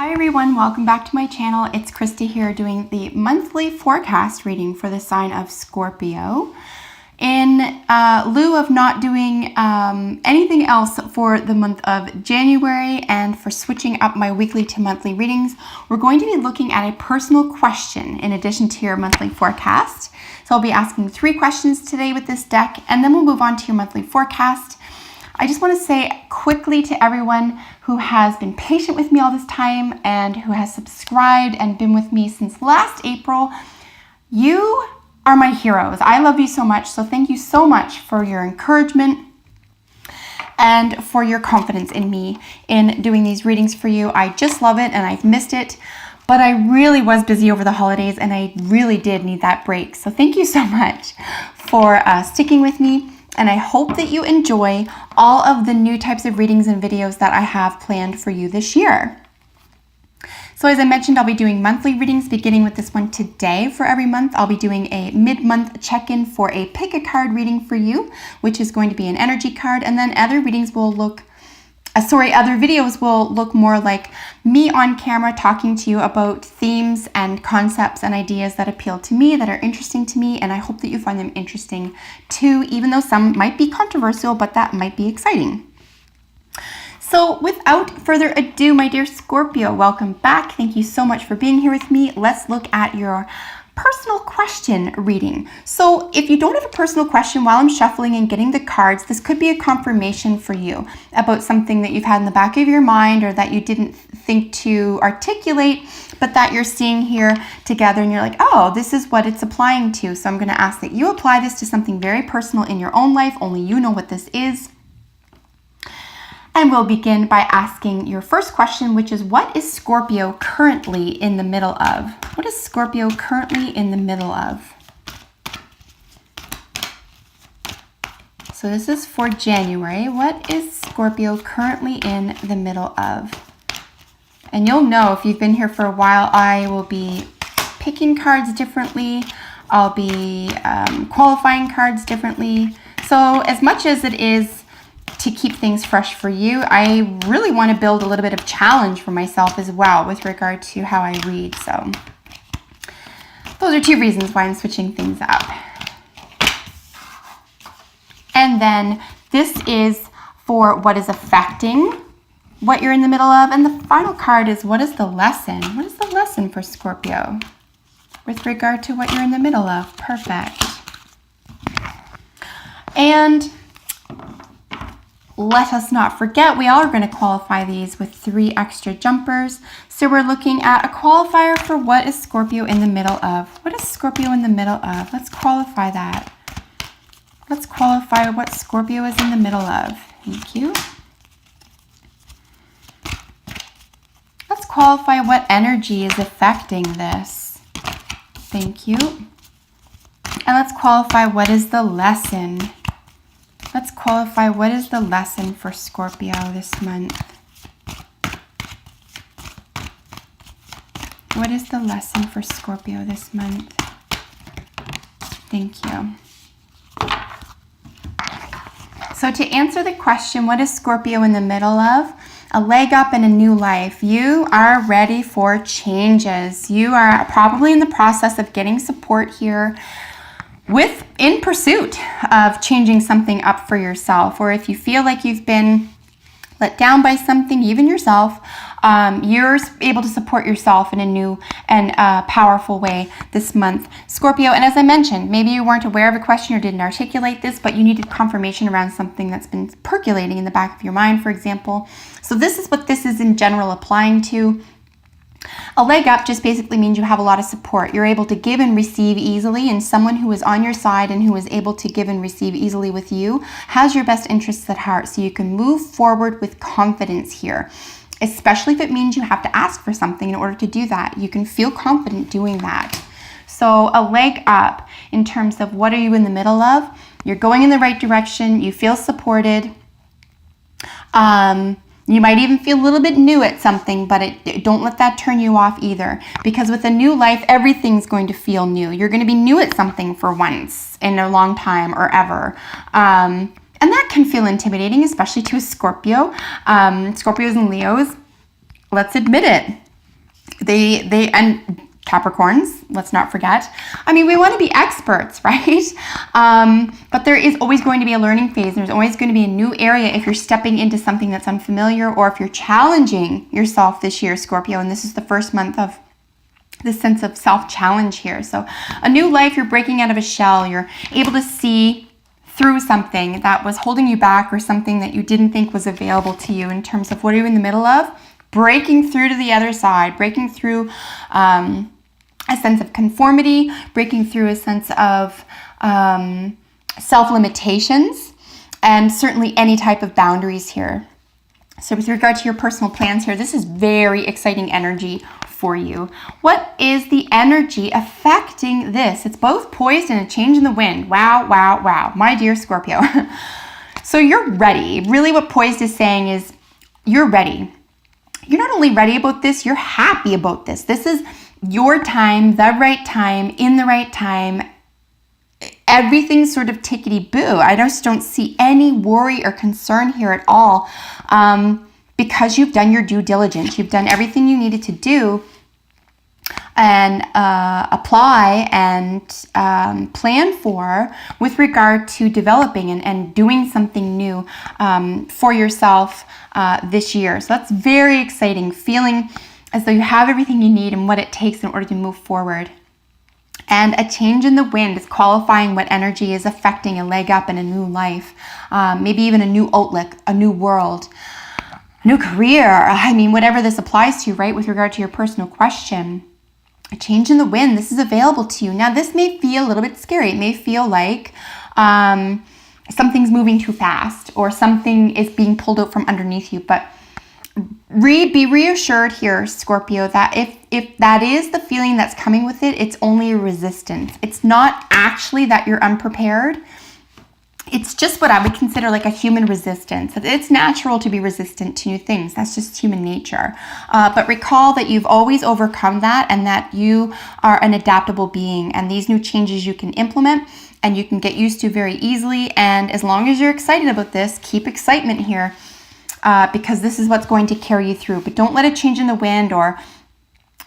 Hi everyone, welcome back to my channel. It's Krista here doing the monthly forecast reading for the sign of Scorpio. In lieu of not doing anything else for the month of January and for switching up my weekly to monthly readings, we're going to be looking at a personal question in addition to your monthly forecast. So I'll be asking 3 questions today with this deck, and then we'll move on to your monthly forecast. I just want to say quickly to everyone who has been patient with me all this time and who has subscribed and been with me since last April, you are my heroes. I love you so much, so thank you so much for your encouragement and for your confidence in me in doing these readings for you. I just love it and I've missed it, but I really was busy over the holidays and I really did need that break. So thank you so much for sticking with me. And I hope that you enjoy all of the new types of readings and videos that I have planned for you this year. So as I mentioned, I'll be doing monthly readings beginning with this one today for every month. I'll be doing a mid-month check-in for a pick a card reading for you, which is going to be an energy card. And then other readings will look, other videos will look more like me on camera talking to you about themes and concepts and ideas that appeal to me, that are interesting to me, and I hope that you find them interesting too, even though some might be controversial, but that might be exciting. So without further ado, my dear Scorpio, welcome back. Thank you so much for being here with me. Let's look at your personal question reading. So if you don't have a personal question while I'm shuffling and getting the cards, this could be a confirmation for you about something that you've had in the back of your mind or that you didn't think to articulate, but that you're seeing here together and you're like, oh, this is what it's applying to. So I'm going to ask that you apply this to something very personal in your own life. Only you know what this is. And we'll begin by asking your first question, which is, what is Scorpio currently in the middle of? What is Scorpio currently in the middle of? So this is for January. What is Scorpio currently in the middle of? And you'll know if you've been here for a while, I will be picking cards differently. I'll be qualifying cards differently. So as much as it is to keep things fresh for you, I really want to build a little bit of challenge for myself as well with regard to how I read. So those are 2 reasons why I'm switching things up. And then this is for what is affecting what you're in the middle of. And the final card is, what is the lesson? What is the lesson for Scorpio with regard to what you're in the middle of? Perfect. And let us not forget, we are going to qualify these with 3 extra jumpers. So we're looking at a qualifier for what is Scorpio in the middle of. What is Scorpio in the middle of? Let's qualify that. Let's qualify what Scorpio is in the middle of. Thank you. Let's qualify what energy is affecting this. Thank you. And let's qualify what is the lesson. Let's qualify what is the lesson for Scorpio this month. What is the lesson for Scorpio this month? Thank you. So to answer the question, what is Scorpio in the middle of? A leg up and a new life. You are ready for changes. You are probably in the process of getting support here in pursuit of changing something up for yourself. Or if you feel like you've been let down by something, even yourself, you're able to support yourself in a new and powerful way this month, Scorpio. And as I mentioned, maybe you weren't aware of a question or didn't articulate this, but you needed confirmation around something that's been percolating in the back of your mind, for example. So this is what this is in general applying to. A leg up just basically means you have a lot of support. You're able to give and receive easily, and someone who is on your side and who is able to give and receive easily with you has your best interests at heart, so you can move forward with confidence here, especially if it means you have to ask for something in order to do that. You can feel confident doing that. So a leg up in terms of what are you in the middle of? You're going in the right direction. You feel supported. You might even feel a little bit new at something, but don't let that turn you off either. Because with a new life, everything's going to feel new. You're going to be new at something for once in a long time or ever. And that can feel intimidating, especially to a Scorpio. Scorpios and Leos, let's admit it. and Capricorns, let's not forget. I mean, we want to be experts, right? But there is always going to be a learning phase. There's always going to be a new area if you're stepping into something that's unfamiliar, or if you're challenging yourself this year, Scorpio. And this is the first month of this sense of self-challenge here. So a new life, you're breaking out of a shell. You're able to see through something that was holding you back, or something that you didn't think was available to you in terms of what are you in the middle of? Breaking through to the other side, breaking through a sense of conformity, breaking through a sense of self-limitations, and certainly any type of boundaries here. So with regard to your personal plans here, this is very exciting energy for you. What is the energy affecting this? It's both poised and a change in the wind. Wow, wow, wow. My dear Scorpio. So you're ready. Really what poised is saying is you're ready. You're not only ready about this, you're happy about this. This is your time, the right time, in the right time. Everything's sort of tickety-boo. I just don't see any worry or concern here at all, because you've done your due diligence. You've done everything you needed to do and apply and plan for with regard to developing and doing something new for yourself this year. So that's very exciting, feeling as though you have everything you need and what it takes in order to move forward. And a change in the wind is qualifying what energy is affecting a leg up in a new life, maybe even a new outlook, a new world, a new career. I mean, whatever this applies to, right, with regard to your personal question. A change in the wind, this is available to you. Now, this may feel a little bit scary. It may feel like something's moving too fast, or something is being pulled out from underneath you, but be reassured here, Scorpio, that if that is the feeling that's coming with it, it's only a resistance. It's not actually that you're unprepared. It's just what I would consider like a human resistance. It's natural to be resistant to new things. That's just human nature. But recall that you've always overcome that, and that you are an adaptable being, and these new changes you can implement and you can get used to very easily. And as long as you're excited about this, keep excitement here. Because this is what's going to carry you through. But don't let a change in the wind or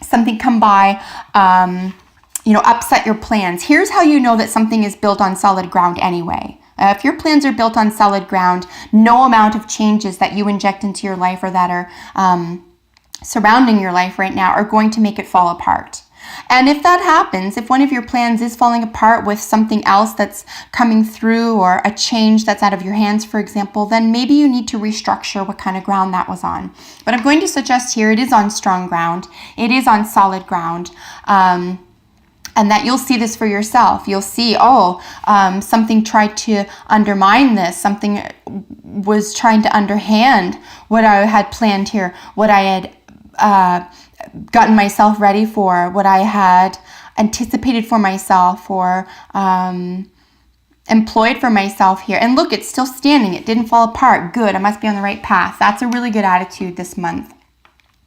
something come by, upset your plans. Here's how you know that something is built on solid ground anyway. If your plans are built on solid ground, no amount of changes that you inject into your life or that are surrounding your life right now are going to make it fall apart. And if that happens, if one of your plans is falling apart with something else that's coming through, or a change that's out of your hands, for example, then maybe you need to restructure what kind of ground that was on. But I'm going to suggest here it is on strong ground. It is on solid ground. And that you'll see this for yourself. You'll see, something tried to undermine this. Something was trying to underhand what I had planned here, what I had gotten myself ready for, what I had anticipated for myself, or employed for myself here. And look, it's still standing. It didn't fall apart. Good. I must be on the right path. That's a really good attitude this month.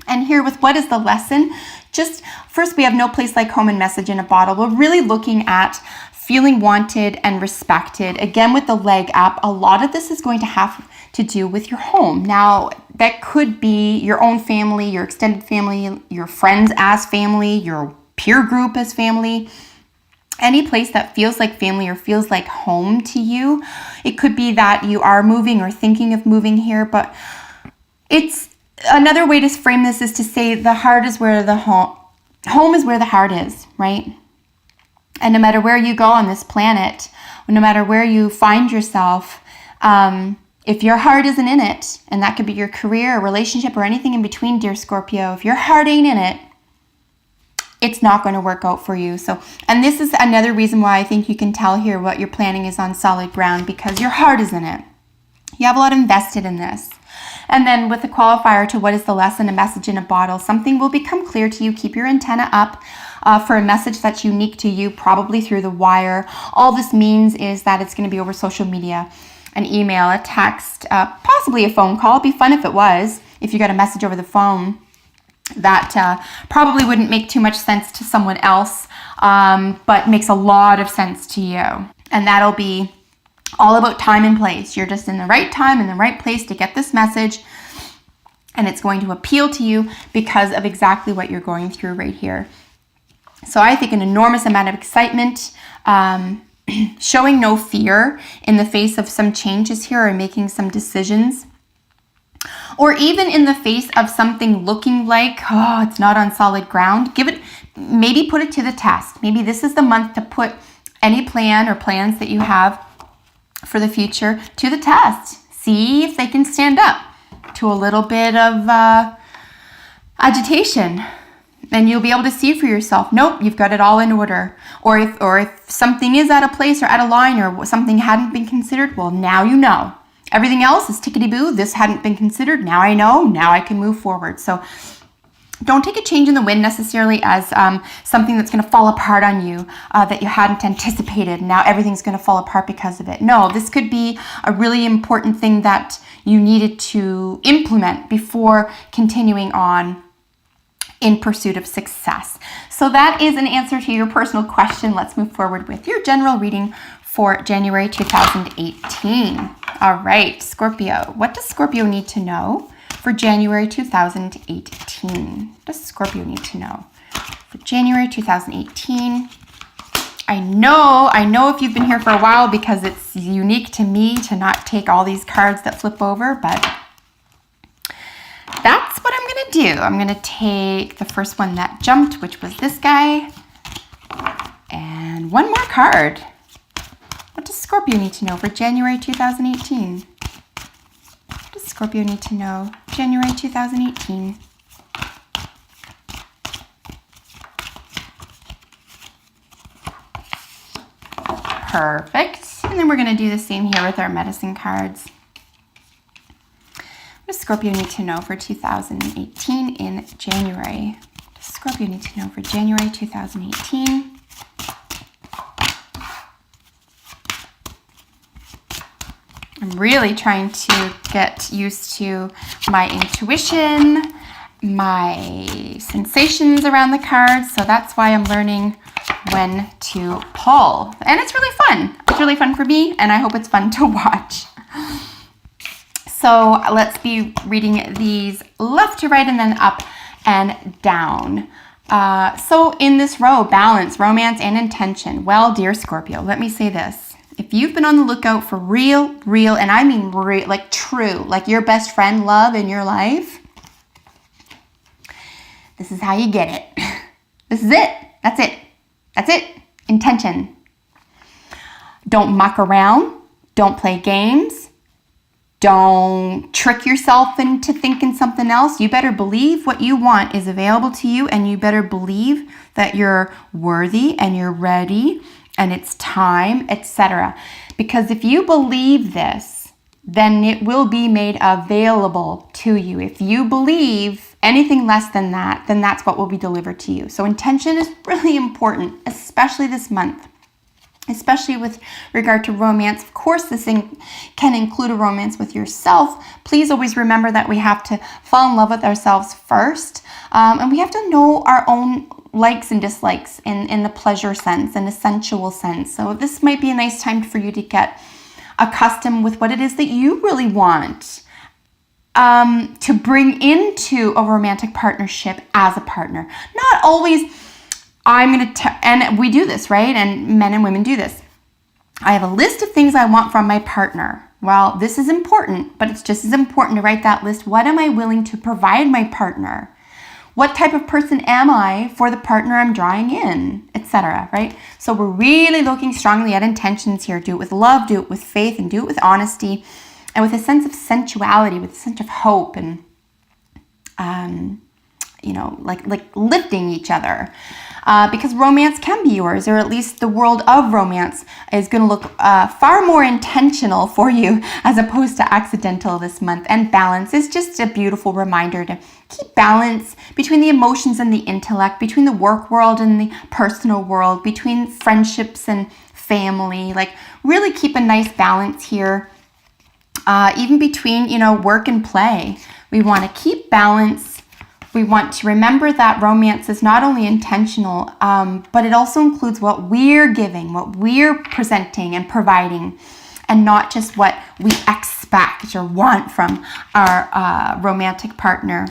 And here with what is the lesson? Just first, we have no place like home and message in a bottle. We're really looking at feeling wanted and respected. Again, with the leg up, a lot of this is going to have to do with your home. Now, that could be your own family, your extended family, your friends as family, your peer group as family. Any place that feels like family or feels like home to you. It could be that you are moving or thinking of moving here, but it's another way to frame this is to say the heart is where the home is where the heart is, right? And no matter where you go on this planet, no matter where you find yourself, if your heart isn't in it, and that could be your career or relationship or anything in between, dear Scorpio, if your heart ain't in it, it's not going to work out for you. So, and this is another reason why I think you can tell here what you're planning is on solid ground, because your heart is in it. You have a lot invested in this. And then with the qualifier to what is the lesson, a message in a bottle, something will become clear to you. Keep your antenna up for a message that's unique to you, probably through the wire. All this means is that it's going to be over social media, an email, a text, possibly a phone call. It'd be fun if it was, if you got a message over the phone. That probably wouldn't make too much sense to someone else, but makes a lot of sense to you. And that'll be all about time and place. You're just in the right time, in the right place to get this message. And it's going to appeal to you because of exactly what you're going through right here. So I think an enormous amount of excitement, showing no fear in the face of some changes here or making some decisions. Or even in the face of something looking like, oh, it's not on solid ground. Maybe put it to the test. Maybe this is the month to put any plan or plans that you have for the future to the test. See if they can stand up to a little bit of agitation. And you'll be able to see for yourself, nope, you've got it all in order. Or if something is out of place or out of line or something hadn't been considered, well, now you know. Everything else is tickety-boo. This hadn't been considered. Now I know. Now I can move forward. So don't take a change in the wind necessarily as something that's going to fall apart on you that you hadn't anticipated. Now everything's going to fall apart because of it. No, this could be a really important thing that you needed to implement before continuing on in pursuit of success. So that is an answer to your personal question. Let's move forward with your general reading for January 2018. All right, Scorpio. What does Scorpio need to know for January 2018? What does Scorpio need to know for January 2018? I know if you've been here for a while, because it's unique to me to not take all these cards that flip over, but that's what I'm going to do. I'm going to take the first one that jumped, which was this guy, and one more card. What does Scorpio need to know for January 2018? What does Scorpio need to know January 2018? Perfect. And then we're going to do the same here with our medicine cards. What does Scorpio need to know for 2018 in January? What does Scorpio need to know for January 2018? I'm really trying to get used to my intuition, my sensations around the cards. So that's why I'm learning when to pull. And it's really fun. It's really fun for me, and I hope it's fun to watch. So let's be reading these left to right and then up and down. So in this row, balance, romance, and intention. Well, dear Scorpio, let me say this. If you've been on the lookout for real, and I mean real, like true, like your best friend love in your life, this is how you get it. This is it. That's it. That's it. Intention. Don't muck around. Don't play games. Don't trick yourself into thinking something else. You better believe what you want is available to you, and you better believe that you're worthy and you're ready and it's time, etc. Because if you believe this, then it will be made available to you. If you believe anything less than that, then that's what will be delivered to you. So intention is really important, especially this month, especially with regard to romance. Of course, this thing can include a romance with yourself. Please always remember that we have to fall in love with ourselves first, and we have to know our own likes and dislikes in the pleasure sense and the sensual sense. So this might be a nice time for you to get accustomed with what it is that you really want to bring into a romantic partnership as a partner. Not always, and we do this, right? And men and women do this. I have a list of things I want from my partner. Well, this is important, but it's just as important to write that list. What am I willing to provide my partner? What type of person am I for the partner I'm drawing in, etc., right? So we're really looking strongly at intentions here. Do it with love, do it with faith, and do it with honesty, and with a sense of sensuality, with a sense of hope, and like lifting each other. Because romance can be yours, or at least the world of romance is going to look far more intentional for you as opposed to accidental this month. And balance is just a beautiful reminder to keep balance between the emotions and the intellect, between the work world and the personal world, between friendships and family. Like really keep a nice balance here, even between, work and play. We want to keep balance. We want to remember that romance is not only intentional, but it also includes what we're giving, what we're presenting and providing, and not just what we expect expect or want from our romantic partner.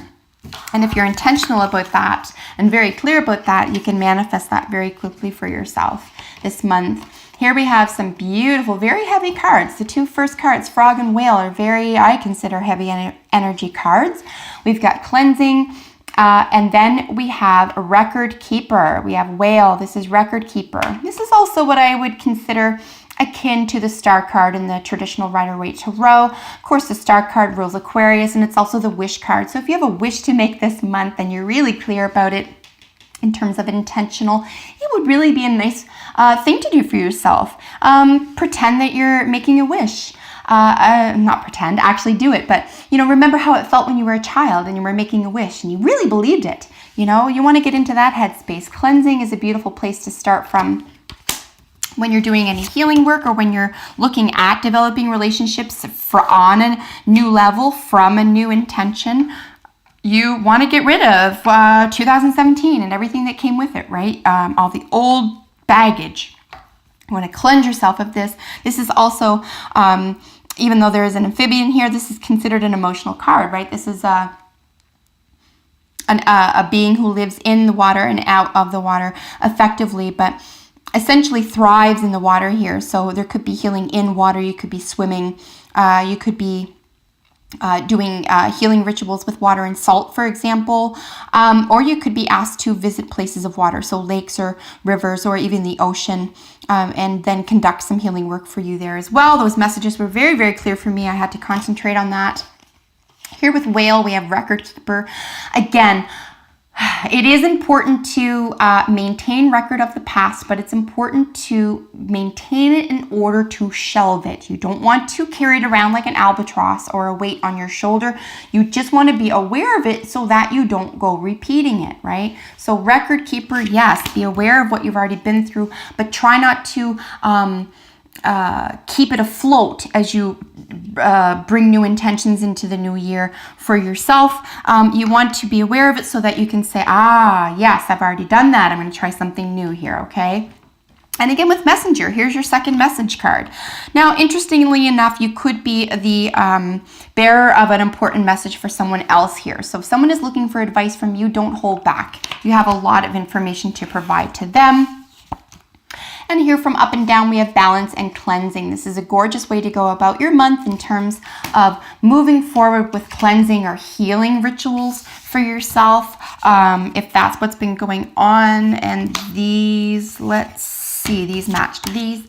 And if you're intentional about that and very clear about that, you can manifest that very quickly for yourself this month. Here we have some beautiful, very heavy cards. The two first cards, Frog and Whale, are very, I consider, heavy energy cards. We've got Cleansing, and then we have Record Keeper. We have Whale. This is Record Keeper. This is also what I would consider akin to the Star card in the traditional Rider-Waite Tarot. Of course, the Star card rules Aquarius, and it's also the Wish card. So if you have a wish to make this month and you're really clear about it in terms of intentional, it would really be a nice thing to do for yourself. Pretend that you're making a wish. Not pretend, actually do it. But, remember how it felt when you were a child and you were making a wish and you really believed it. You want to get into that headspace. Cleansing is a beautiful place to start from when you're doing any healing work or when you're looking at developing relationships on a new level from a new intention. You want to get rid of 2017 and everything that came with it, right? All the old baggage. You want to cleanse yourself of this. This is also, even though there is an amphibian here, this is considered an emotional card, right? This is a being who lives in the water and out of the water effectively, but essentially thrives in the water here. So there could be healing in water. You could be swimming. You could be doing healing rituals with water and salt, for example. Or you could be asked to visit places of water, so lakes or rivers or even the ocean, and then conduct some healing work for you there as well. Those messages were very, very clear for me. I had to concentrate on that. Here with Whale, we have Record Keeper. Again, it is important to maintain record of the past, but it's important to maintain it in order to shelve it. You don't want to carry it around like an albatross or a weight on your shoulder. You just want to be aware of it so that you don't go repeating it, right? So Record Keeper, yes, be aware of what you've already been through, but try not to keep it afloat as you bring new intentions into the new year for yourself. You want to be aware of it so that you can say, yes, I've already done that. I'm going to try something new here, okay? And again, with Messenger, here's your second message card. Now, interestingly enough, you could be the bearer of an important message for someone else here. So if someone is looking for advice from you, don't hold back. You have a lot of information to provide to them. And here from Up and Down, we have Balance and Cleansing. This is a gorgeous way to go about your month in terms of moving forward with cleansing or healing rituals for yourself, if that's what's been going on. And these, let's see, these match to these.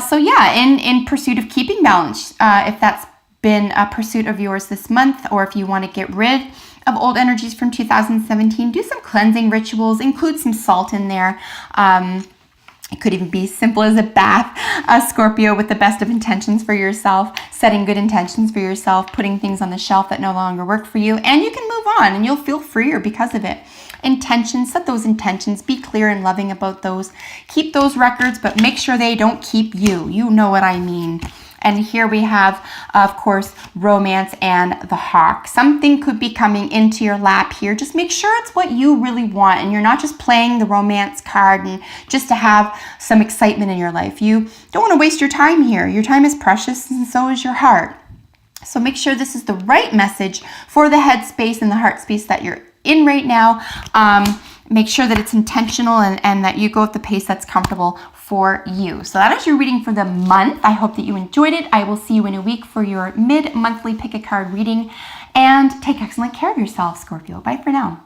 So yeah, in pursuit of keeping balance, if that's been a pursuit of yours this month, or if you want to get rid of old energies from 2017, do some cleansing rituals, include some salt in there. It could even be simple as a bath, Scorpio, with the best of intentions for yourself, setting good intentions for yourself, putting things on the shelf that no longer work for you, and you can move on and you'll feel freer because of it. Intentions, set those intentions, be clear and loving about those. Keep those records, but make sure they don't keep you. You know what I mean. And here we have, of course, Romance and the Hawk. Something could be coming into your lap here. Just make sure it's what you really want and you're not just playing the romance card and just to have some excitement in your life. You don't want to waste your time here. Your time is precious and so is your heart. So make sure this is the right message for the headspace and the heart space that you're in right now. Make sure that it's intentional and that you go at the pace that's comfortable for you. So that is your reading for the month. I hope that you enjoyed it. I will see you in a week for your mid-monthly pick a card reading, and take excellent care of yourself, Scorpio. Bye for now.